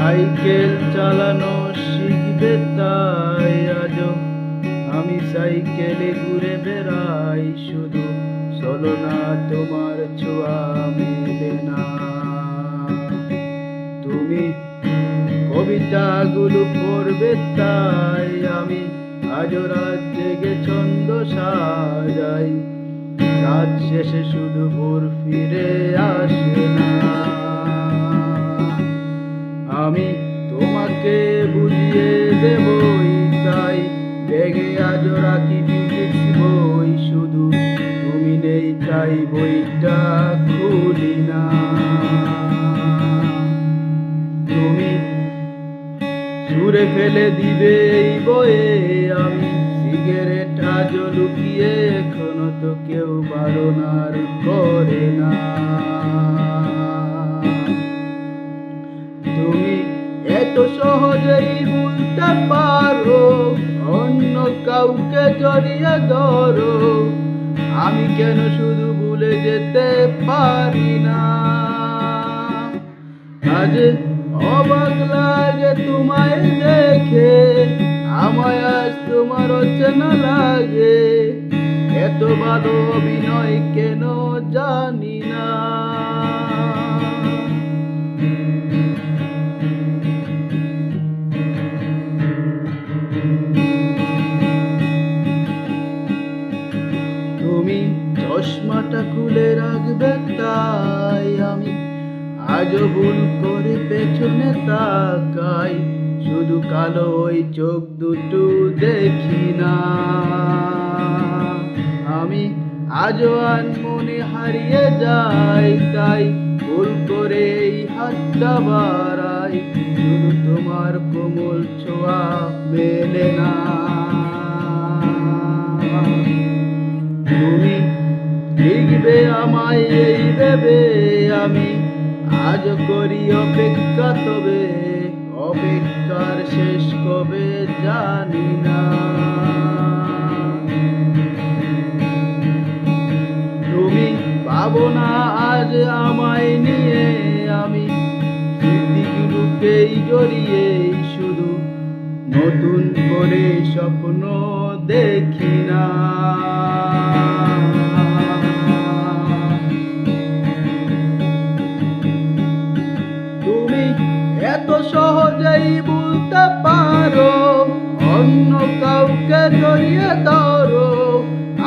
Cycle চালানো শিখবে তাই আজও আমি সাইকেলে ঘুরে বেড়াই, শুধু চলো না তোমার ছোঁয়া মেলে না। তুমি কবিতাগুলো পড়বে তাই আমি আজও রাত জেগে ছন্দ সাজাই, রাত শেষে শুধু ভোর ফিরে আসে না। আমি তোমাকে বুঝিয়ে দেবই তাই ব্যাগে আজও রাখি ফিজিক্স বই, শুধু তুমি নেই তাই বইটা খুলি না। তুমি ছুঁড়ে ফেলে দিবে এই বয়ে আমি সিগারেট আজও লুকিয়ে, এখনো তো কেউ বারণ আর করে না। তুমি এত সহজেই ভুলতে পারো, অন্য কাউকে জড়িয়ে ধরো, আমি কেন শুধু ভুলে যেতে পারি না। আজ অবাক লাগে তোমায় দেখে, আমায় আজ তোমার অচেনা লাগে, এত ভালো অভিনয় কেন জানি না। তুমি চশমাটা খুলে রাখবে তাই আমি আজও ভুল করে পেছনে তাকাই, শুধু কালো ওই চোখ দুটো দেখি না। আমি আজও আনমনে হারিয়ে যাই তাই ভুল করে এই হাতটা বাড়াই, শুধু তোমার কোমল ছোঁয়া মেলে না। তুমি লিখবে আমায় এই ভেবে আমি আজ করি অপেক্ষা, তবে অপেক্ষার শেষ কবে জানি না। তুমি পাবো না আজ আমায় নিয়ে, আমি স্মৃতিগুলোকেই জড়িয়ে শুধু নতুন করে স্বপ্ন দেখি না। তুমি এত সহজেই বলতে পারো, অন্য কাউকে জড়িয়ে ধরো,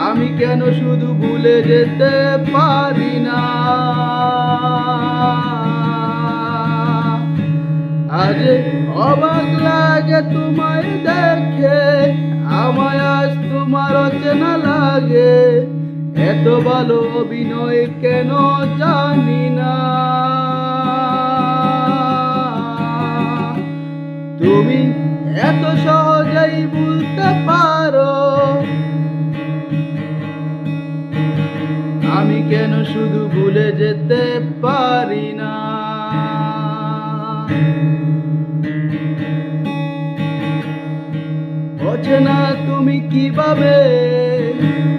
আমি কেন শুধু ভুলে যেতে পারি না। আজ অবাক লাগে তোমায় দেখে, আমায় আজ তোমার অচেনা লাগে, এত ভালো অভিনয় কেন জানি না। তুমি এত সহজেই বলতে পারো, আমি কেন শুধু ভুলে যেতে পারি না। অচেনা তুমি কিভাবে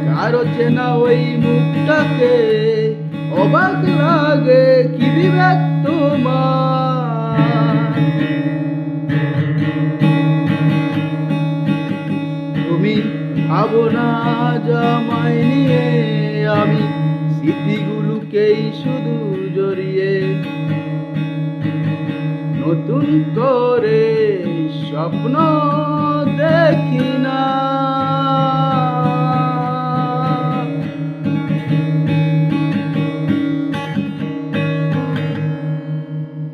কারো চেনা ওই মুখটাকে, অবাক লাগে কি বিবেক তোমার। তুমি ভাবো না জামাই নিয়ে, আমি স্মৃতিগুলোকেই শুধু জড়িয়ে নতুন করে স্বপ্ন